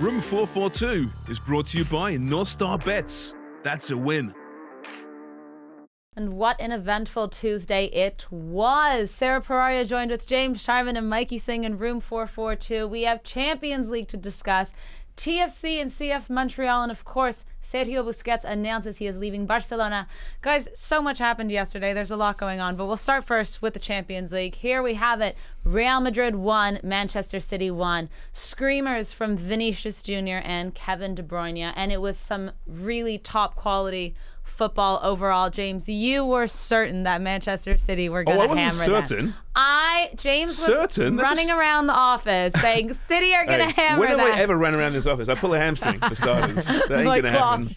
Room 442 is brought to you by North Star Bets. That's a win. And what an eventful Tuesday it was. Sara Poraria joined with James Sharman and Michael Singh in Room 442. We have Champions League to discuss, TFC and CF Montreal, and of course, Sergio Busquets announces he is leaving Barcelona. Guys, so much happened yesterday. There's a lot going on, but we'll start first with the Champions League. Here we have it. Real Madrid 1, Manchester City 1. Screamers from Vinicius Jr. and Kevin De Bruyne, and it was some really top quality football overall. James, you were certain that Manchester City were going to hammer them. I wasn't certain. James was certain? Running around the office saying City are going to hammer them. When have I ever run around this office? I pull a hamstring for starters. That ain't going to happen.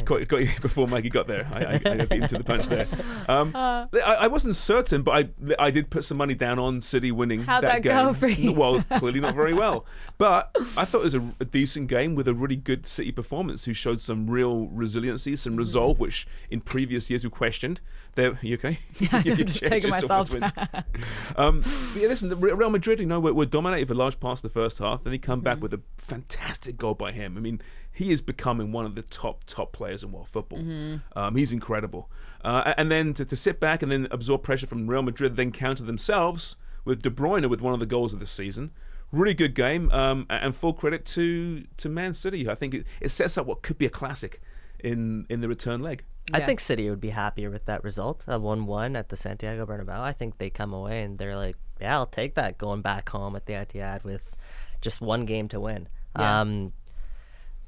Got you before Mikey got there. I got beaten to the punch there. I wasn't certain, but I did put some money down on City winning that game. How'd that go for you? Well, clearly not very well. But I thought it was a decent game with a really good City performance who showed some real resiliency, some resolve, which in previous years we questioned. You okay? Yeah, I'm taking myself down. Listen, Real Madrid, were dominated for large parts of the first half. Then they come back with a fantastic goal by him. I mean, he is becoming one of the top players in world football. He's incredible. And then to sit back and then absorb pressure from Real Madrid, then counter themselves with De Bruyne with one of the goals of the season. Really good game, and full credit to Man City. I think it sets up what could be a classic in the return leg. I think City would be happier with that result, a 1-1 at the Santiago Bernabeu. I think they come away and they're like, yeah, I'll take that going back home at the Etihad with just one game to win. Yeah.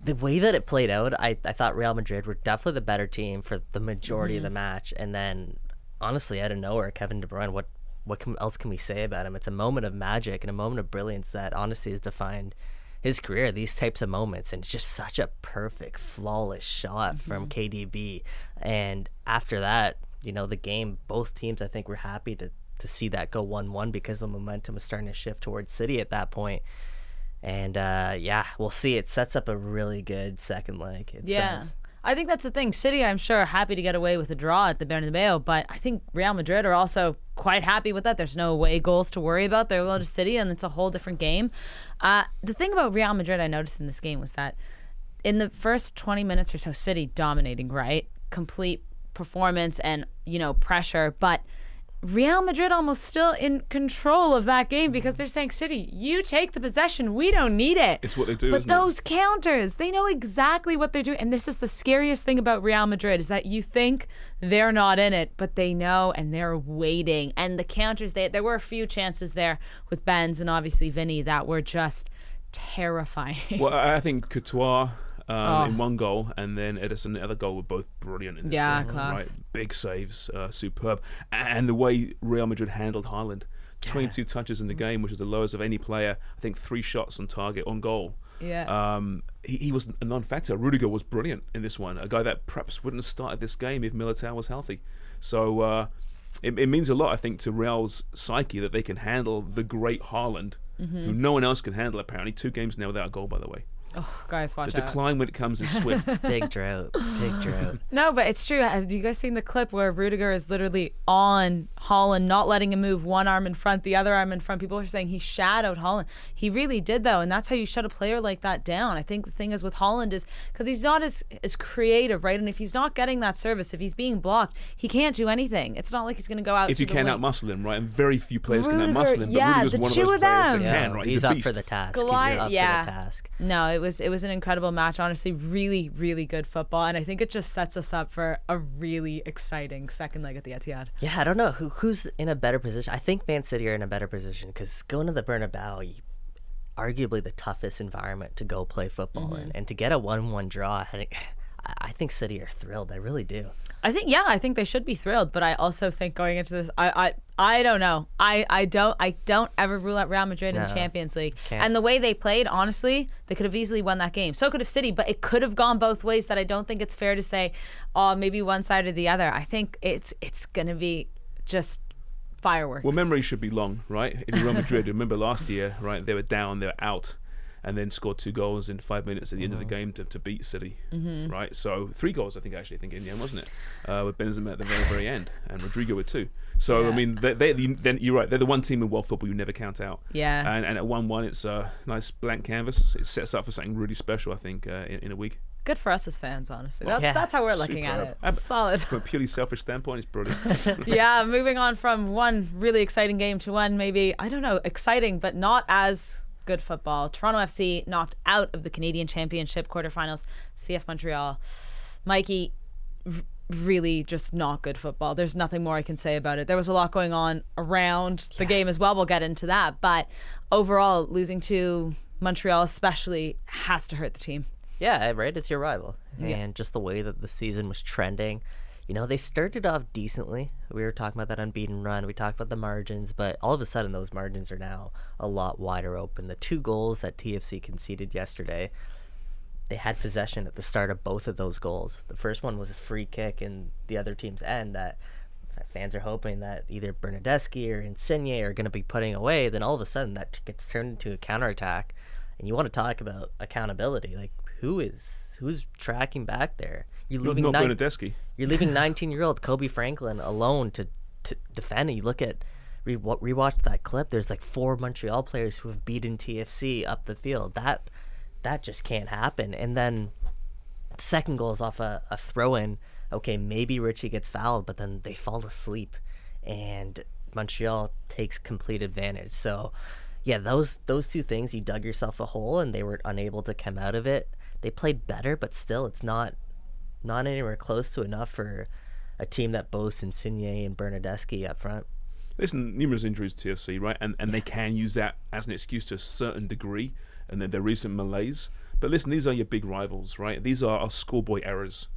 The way that it played out, I thought Real Madrid were definitely the better team for the majority of the match. And then, honestly, out of nowhere, Kevin De Bruyne, what else can we say about him? It's a moment of magic and a moment of brilliance that honestly has defined his career, these types of moments, and it's just such a perfect, flawless shot from KDB. And after that, the game, both teams, I think, were happy to see that go 1-1 because the momentum was starting to shift towards City at that point. And we'll see. It sets up a really good second leg. I think that's the thing. City, I'm sure, are happy to get away with a draw at the Bernabeu, but I think Real Madrid are also quite happy with that. There's no away goals to worry about. They're going to City, and it's a whole different game. The thing about Real Madrid I noticed in this game was that in the first 20 minutes or so, City dominating, right? Complete performance and, pressure, but Real Madrid almost still in control of that game because they're saying, City, you take the possession. We don't need it. It's what they do, But those counters, they know exactly what they're doing. And this is the scariest thing about Real Madrid is that you think they're not in it, but they know and they're waiting. And the counters, there were a few chances there with Benz and obviously Vinny that were just terrifying. Well, I think Courtois in one goal, and then Edison, the other goal, were both brilliant in this game. Class. Right? Big saves, superb. And the way Real Madrid handled Haaland, 22 touches in the game, which is the lowest of any player. I think 3 shots on target on goal. Yeah. He was a non-factor. Rudiger was brilliant in this one, a guy that perhaps wouldn't have started this game if Militao was healthy. So it means a lot, I think, to Real's psyche that they can handle the great Haaland, who no one else can handle, apparently. 2 games now without a goal, by the way. Oh, guys, watch out. The decline when it comes is swift. Big drought. No, but it's true. Have you guys seen the clip where Rudiger is literally on Haaland, not letting him move one arm in front, the other arm in front? People are saying he shadowed Haaland. He really did, though, and that's how you shut a player like that down. I think the thing is with Haaland is because he's not as creative, right? And if he's not getting that service, if he's being blocked, he can't do anything. It's not like he's going to go out. If you can outmuscle him, right? And very few players can outmuscle him, but Rudiger's one of those players that can, right? He's up for the task. He's up for the task. No, it was an incredible match, honestly. Really, really good football, and I think it just sets us up for a really exciting second leg at the Etihad. Yeah, I don't know who's in a better position. I think Man City are in a better position because going to the Bernabeu, arguably the toughest environment to go play football in, and to get a 1-1 draw, I think City are thrilled. I really do. I think they should be thrilled, but I also think going into this, I don't know. I don't ever rule out Real Madrid in the Champions League. And the way they played, honestly, they could have easily won that game. So could have City, but it could have gone both ways. That I don't think it's fair to say, maybe one side or the other. I think it's going to be just fireworks. Well, memory should be long, right? In Real Madrid, remember last year, right? They were down, they were out. and then scored 2 goals in 5 minutes at the end of the game to beat City, right? So 3 goals, I think in the end, wasn't it? With Benzema at the very, very end, and Rodrigo with 2. So, I mean, then you're right. They're the one team in world football you never count out. Yeah. And at 1-1, it's a nice blank canvas. It sets up for something really special, I think, in a week. Good for us as fans, honestly. That's how we're looking at it. Solid. From a purely selfish standpoint, it's brilliant. Yeah, moving on from one really exciting game to one maybe, I don't know, exciting but not as good football. Toronto FC knocked out of the Canadian Championship quarterfinals. CF Montreal. Mikey, really just not good football. There's nothing more I can say about it. There was a lot going on around the game as well. We'll get into that. But overall, losing to Montreal especially has to hurt the team. Yeah, right. It's your rival. Yeah. And just the way that the season was trending, they started off decently. We were talking about that unbeaten run. We talked about the margins, but all of a sudden those margins are now a lot wider open. The 2 goals that TFC conceded yesterday, they had possession at the start of both of those goals. The first one was a free kick in the other team's end that fans are hoping that either Bernadeschi or Insigne are going to be putting away. Then all of a sudden that gets turned into a counterattack. And you want to talk about accountability. Like, who's tracking back there? You're leaving not Bernadeschi. You're leaving 19-year-old Kobe Franklin alone to defend. And you look at rewatch that clip. There's like 4 Montreal players who have beaten TFC up the field. That just can't happen. And then the second goal is off a throw-in. Okay, maybe Richie gets fouled, but then they fall asleep, and Montreal takes complete advantage. So, yeah, those 2 things, you dug yourself a hole, and they were unable to come out of it. They played better, but still, it's not anywhere close to enough for a team that boasts Insigne and Bernadeschi up front. Listen, numerous injuries to TFC, right? And they can use that as an excuse to a certain degree, and then their recent malaise. But listen, these are your big rivals, right? These are schoolboy errors.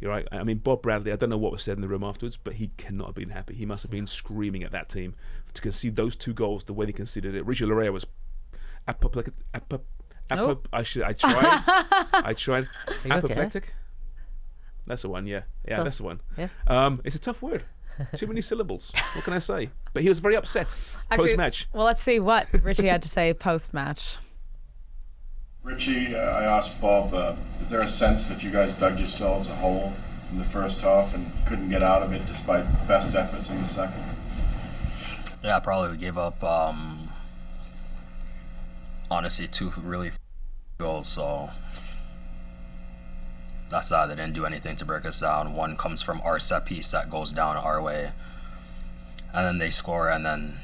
You're right. I mean, Bob Bradley, I don't know what was said in the room afterwards, but he cannot have been happy. He must have been screaming at that team to concede those 2 goals the way they conceded it. Richie Laryea was apoplectic. I tried. Apoplectic? Okay? That's the one, yeah. Yeah, that's the one. Yeah. It's a tough word. Too many syllables. What can I say? But he was very upset post-match. Well, let's see what Richie had to say post-match. Richie, I asked Bob, is there a sense that you guys dug yourselves a hole in the first half and couldn't get out of it despite the best efforts in the second? Yeah, probably we gave up, honestly, 2 really goals, so that's that. They didn't do anything to break us down. One comes from our set piece that goes down our way, and then they score, and then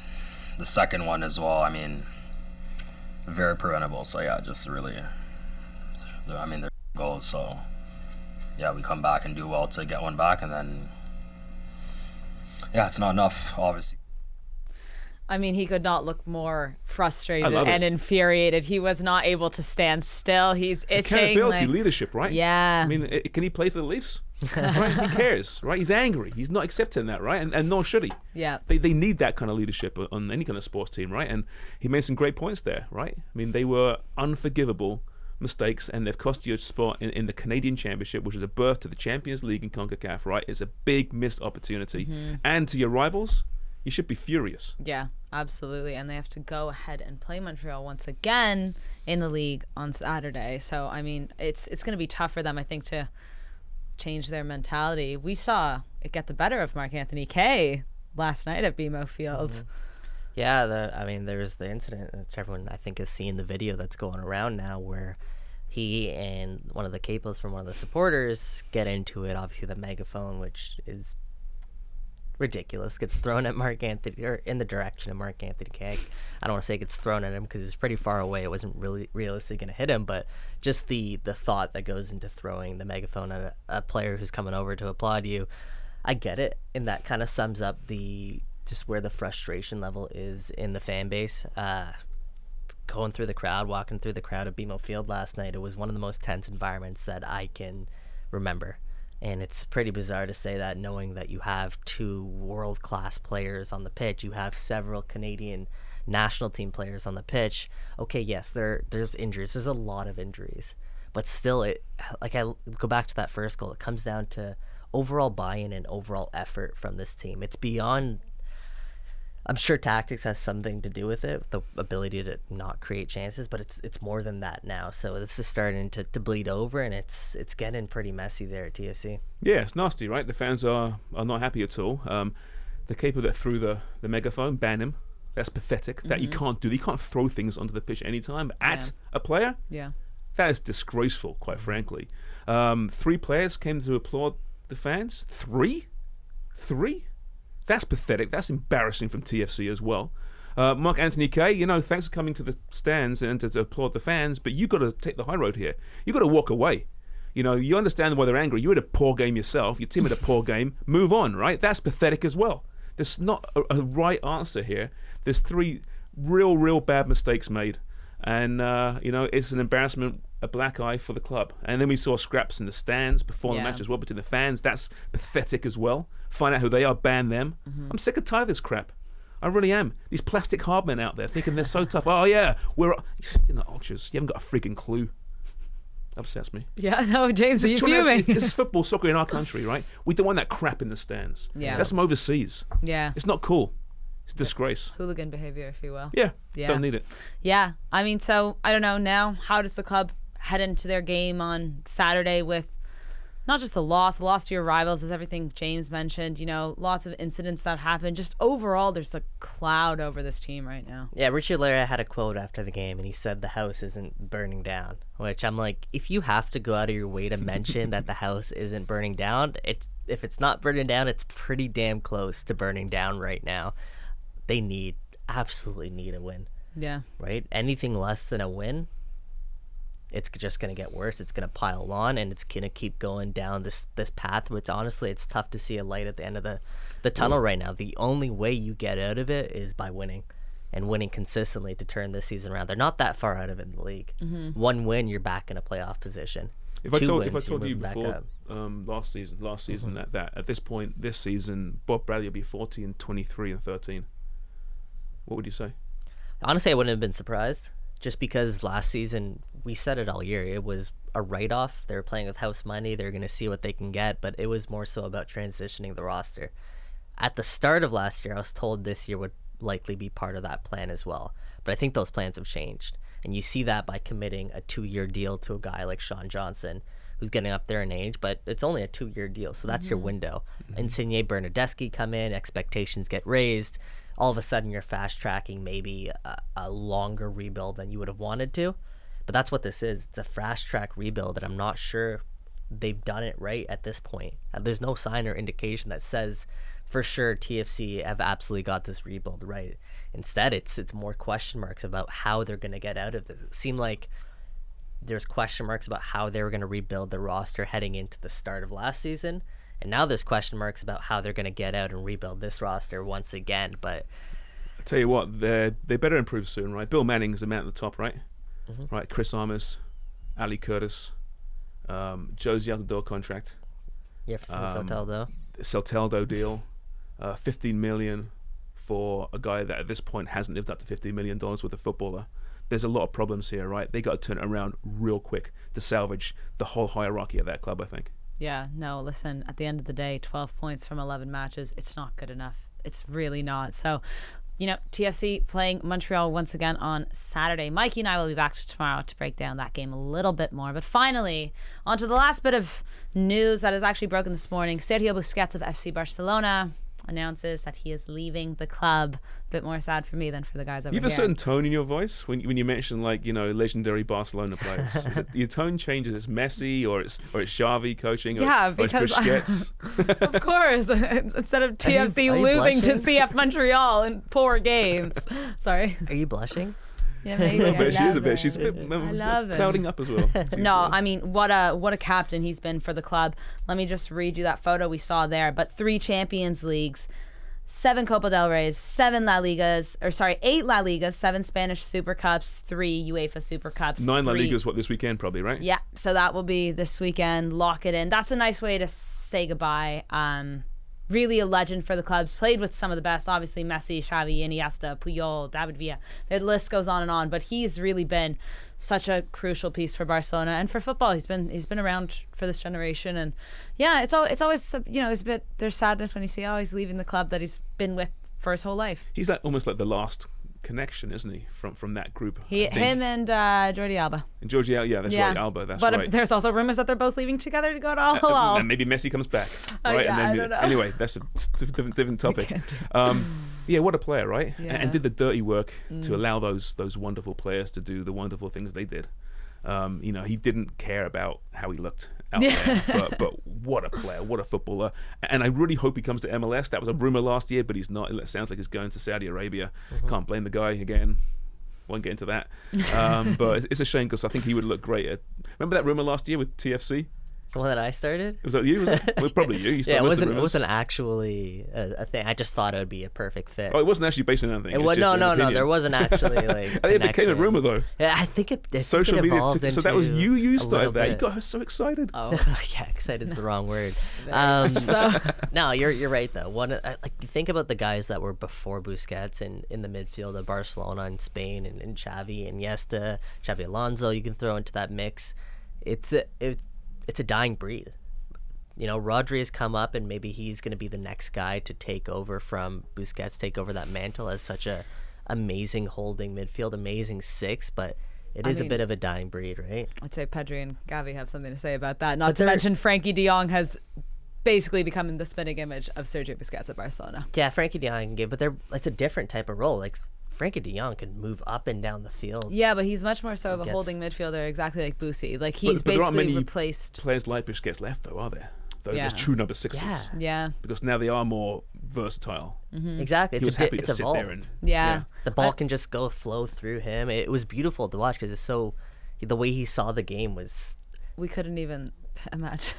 the second one as well, I mean, very preventable. So yeah, just really, I mean, they're goals. So yeah, we come back and do well to get one back, and then yeah, it's not enough, obviously. I mean, he could not look more frustrated and infuriated. He was not able to stand still. He's itching. Accountability, leadership, right? Yeah. I mean, can he play for the Leafs? Right? He cares, right? He's angry. He's not accepting that, right? And nor should he. Yeah. They need that kind of leadership on any kind of sports team, right? And he made some great points there, right? I mean, they were unforgivable mistakes, and they've cost you a spot in the Canadian Championship, which is a berth to the Champions League and CONCACAF, right? It's a big missed opportunity. Mm-hmm. And to your rivals, you should be furious. Yeah, absolutely. And they have to go ahead and play Montreal once again in the league on Saturday. So, I mean, it's going to be tough for them, I think, to change their mentality. We saw it get the better of Marc-Anthony Kaye last night at BMO Field. Mm-hmm. Yeah, there's the incident that everyone, I think, has seen the video that's going around now where he and one of the capos from one of the supporters get into it. Obviously, the megaphone, which is ridiculous, gets thrown at Marc-Anthony, or in the direction of Marc-Anthony Kaye. I don't want to say it gets thrown at him because it's pretty far away. It wasn't really realistically going to hit him, but just the thought that goes into throwing the megaphone at a player who's coming over to applaud you, I get it, and that kind of sums up just where the frustration level is in the fan base. Walking through the crowd at BMO Field last night, it was one of the most tense environments that I can remember. And it's pretty bizarre to say that, knowing that you have 2 world-class players on the pitch. You have several Canadian national team players on the pitch. Okay, yes, there's injuries. There's a lot of injuries. But still, I go back to that first goal. It comes down to overall buy-in and overall effort from this team. It's beyond... I'm sure tactics has something to do with it, the ability to not create chances, but it's more than that now. So this is starting to bleed over, and it's getting pretty messy there at TFC. Yeah, it's nasty, right? The fans are not happy at all. The keeper that threw the megaphone, ban him. That's pathetic. That you can't do. You can't throw things onto the pitch anytime at a player. Yeah. That is disgraceful, quite frankly. 3 players came to applaud the fans. 3? That's pathetic. That's embarrassing from TFC as well. Mark Anthony Kay, thanks for coming to the stands and to applaud the fans, but you got to take the high road here. You got to walk away. You understand why they're angry. You had a poor game yourself. Your team had a poor game. Move on, right? That's pathetic as well. There's not a right answer here. There's 3 real bad mistakes made. And, it's an embarrassment, a black eye for the club. And then we saw scraps in the stands before the match as well between the fans. That's pathetic as well. Find out who they are, ban them. I'm sick and tired of this crap. I really am. These plastic hard men out there thinking they're so tough. Oh, yeah, you're not ultras. You haven't got a freaking clue. Upsets me. Yeah, no, James, are you fuming? This is football, soccer in our country, right? We don't want that crap in the stands. Yeah. That's from overseas. Yeah. It's not cool. It's a disgrace. Hooligan behavior, if you will. Yeah. Don't need it. Yeah. I mean, so, I don't know, now, how does the club head into their game on Saturday with not just the loss to your rivals, as everything James mentioned, lots of incidents that happened. Just overall, there's a cloud over this team right now. Yeah, Richie Lara had a quote after the game, and he said the house isn't burning down, which I'm like, if you have to go out of your way to mention that the house isn't burning down, if it's not burning down, it's pretty damn close to burning down right now. They absolutely need a win. Yeah. Right? Anything less than a win, it's just going to get worse. It's going to pile on, and it's going to keep going down this path, which honestly, it's tough to see a light at the end of the tunnel right now. The only way you get out of it is by winning, and winning consistently to turn this season around. They're not that far out of it in the league. 1 win, you're back in a playoff position. If I told you before last season that at this point this season Bob Bradley will be 40 23 and 13, what would you say? Honestly, I wouldn't have been surprised, just because last season we said it all year. It was a write-off. They were playing with house money. They're going to see what they can get, but it was more so about transitioning the roster. At the start of last year, I was told this year would likely be part of that plan as well, but I think those plans have changed. And you see that by committing a 2-year deal to a guy like Sean Johnson, who's getting up there in age, but it's only a 2-year deal, so that's your window. Insigne, Bernardeschi come in, expectations get raised. All of a sudden, you're fast-tracking maybe a longer rebuild than you would have wanted to. But that's what this is. It's a fast-track rebuild, and I'm not sure they've done it right at this point. There's no sign or indication that says for sure TFC have absolutely got this rebuild right. Instead, it's more question marks about how they're going to get out of this. It seemed like there's question marks about how they were going to rebuild the roster heading into the start of last season, and now there's question marks about how they're going to get out and rebuild this roster once again. But I tell you what, they better improve soon, right? Bill Manning is the man at the top, right? Right, Chris Armas, Ali Curtis, Josie Altidore contract. Jefferson Soteldo. Soteldo deal, $15 million for a guy that at this point hasn't lived up to $15 million with a footballer. There's a lot of problems here, right? They got to turn it around real quick to salvage the whole hierarchy of that club, I think. Yeah, no, listen, at the end of the day, 12 points from 11 matches, it's not good enough. It's really not. So, TFC playing Montreal once again on Saturday. Mikey and I will be back tomorrow to break down that game a little bit more. But finally, on to the last bit of news that is actually broken this morning. Sergio Busquets of FC Barcelona announces that he is leaving the club. A bit more sad for me than for the guys over here. You have a certain tone in your voice when you mention legendary Barcelona players. Is it, your tone changes. It's Messi or it's Xavi coaching. Because or it's Busquets. of course, instead of TFC are you losing to blushing? CF Montreal in poor games. Sorry. Are you blushing? Yeah, maybe. She is a bit. She's a bit I love it. clouding up as well. No, I mean, what a captain he's been for the club. Let me just read you that photo we saw there. But 3 Champions Leagues, 7 Copa del Reys, 8 La Ligas, 7 Spanish Super Cups, 3 UEFA Super Cups. 9 La Ligas, this weekend probably, right? Yeah, so that will be this weekend. Lock it in. That's a nice way to say goodbye. Really a legend for the clubs. Played with some of the best, obviously Messi, Xavi, Iniesta, Puyol, David Villa. The list goes on and on. But he's really been such a crucial piece for Barcelona and for football. He's been around for this generation, and yeah, it's always there's sadness when you see he's leaving the club that he's been with for his whole life. He's almost like the last connection, isn't he, from that group? Him and Jordi Alba. And Jordi Alba, yeah, that's right, Alba, that's but right. There's also rumors that they're both leaving together to go to Al Hilal. And maybe Messi comes back, right? Yeah, and then, I don't know. Anyway, that's a different topic. Yeah, what a player, right? Yeah. And did the dirty work to allow those wonderful players to do the wonderful things they did. He didn't care about how he looked out there, but what a player, what a footballer. And I really hope he comes to MLS. That was a rumor last year, but he's not. It sounds like he's going to Saudi Arabia. Can't blame the guy again. Won't get into that. But it's a shame because I think he would look great. Remember that rumor last year with TFC? The one that I started? Was that you? Was it? Well, probably you. Yeah, it wasn't actually a thing. I just thought it would be a perfect fit. Oh, it wasn't actually based on anything. No. There wasn't actually like. I think it became a rumor though. Yeah, I think it. Social media. So that was you. You started that. You bit. got her so excited. Oh, yeah, excited is the wrong word. No, you're right though. Like you think about the guys that were before Busquets in the midfield of Barcelona and Spain and Xavi and Iniesta, Xavi Alonso. You can throw into that mix. It's a dying breed. Rodri has come up, and maybe he's going to be the next guy to take over from Busquets, take over that mantle as such a amazing holding midfield, amazing six, but it is a bit of a dying breed, right? I'd say Pedri and Gavi have something to say about that. Not to mention Frankie de Jong has basically become the spitting image of Sergio Busquets at Barcelona. Yeah, Frankie de Jong can give, but it's a different type of role. Like Frankie de Jong can move up and down the field. Yeah, but he's much more so of a holding midfielder, exactly like Busi. Like he's basically replaced players like Busquets left, though, are there? Those true number sixes. Yeah. Because now they are more versatile. Mm-hmm. Exactly. He was happy to sit evolved. there and the ball can just flow through him. It was beautiful to watch because the way he saw the game was. We couldn't even imagine.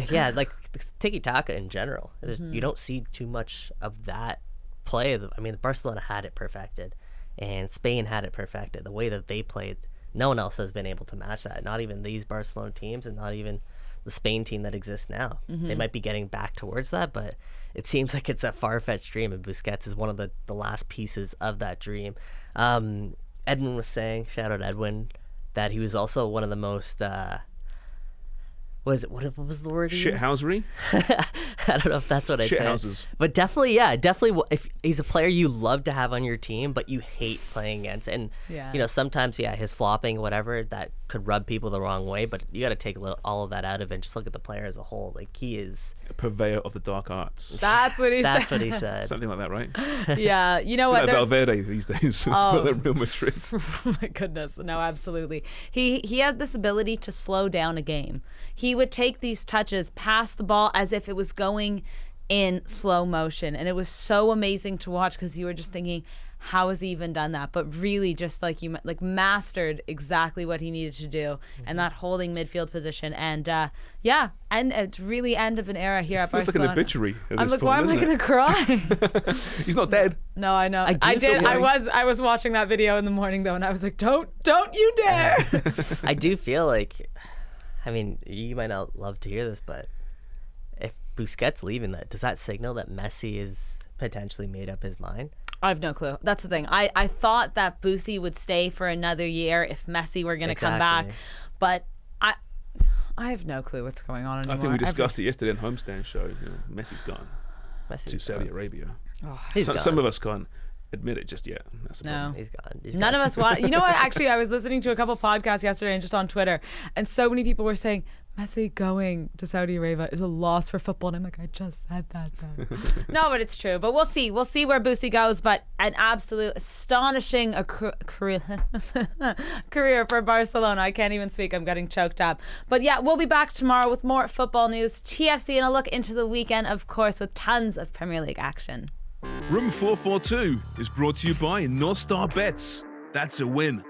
Yeah, like tiki-taka in general. You don't see too much of that play. I mean, Barcelona had it perfected, and Spain had it perfected. The way that they played, no one else has been able to match that. Not even these Barcelona teams, and not even the Spain team that exists now. They might be getting back towards that, but it seems like it's a far-fetched dream, and Busquets is one of the last pieces of that dream. Edwin was saying, shout out Edwin, that he was also one of the most what was the word? Shithousery? I don't know if that's what I said. Shithouses. But definitely, if he's a player you love to have on your team, but you hate playing against. And, sometimes, his flopping, whatever, that could rub people the wrong way, but you got to take all of that out of it and just look at the player as a whole. Like, he is... a purveyor of the dark arts. That's what he said. That's what he said. Something like that, right? Yeah. You know what? Like Valverde these days. Real Madrid. Oh my goodness. No, absolutely. He had this ability to slow down a game. He would take these touches, pass the ball as if it was going in slow motion. And it was so amazing to watch because you were just thinking, how has he even done that? But really just mastered exactly what he needed to do and that holding midfield position. And and it's really end of an era here at Barcelona. It's like an obituary at I'm this like, point, why am I going to cry? He's not dead. No, I know. I did. I was watching that video in the morning though, and I was like, don't you dare. I do feel like, I mean, you might not love to hear this, but if Busquets leaving, does that signal that Messi is potentially made up his mind? I have no clue. That's the thing. I thought that Busi would stay for another year if Messi were going to come back, but I have no clue what's going on anymore. I think we discussed it yesterday in Homestand show. Messi's gone to Saudi Arabia. Oh, some of us can't admit it just yet. That's the problem. He's gone. None of us want. You know what? Actually, I was listening to a couple podcasts yesterday and just on Twitter, and so many people were saying Messi going to Saudi Arabia is a loss for football, and I'm like, I just said that though. No, but it's true. But we'll see. We'll see where Busi goes. But an absolute astonishing career for Barcelona. I can't even speak. I'm getting choked up. But yeah, we'll be back tomorrow with more football news, TFC, and a look into the weekend, of course, with tons of Premier League action. Room 442 is brought to you by North Star Bets. That's a win.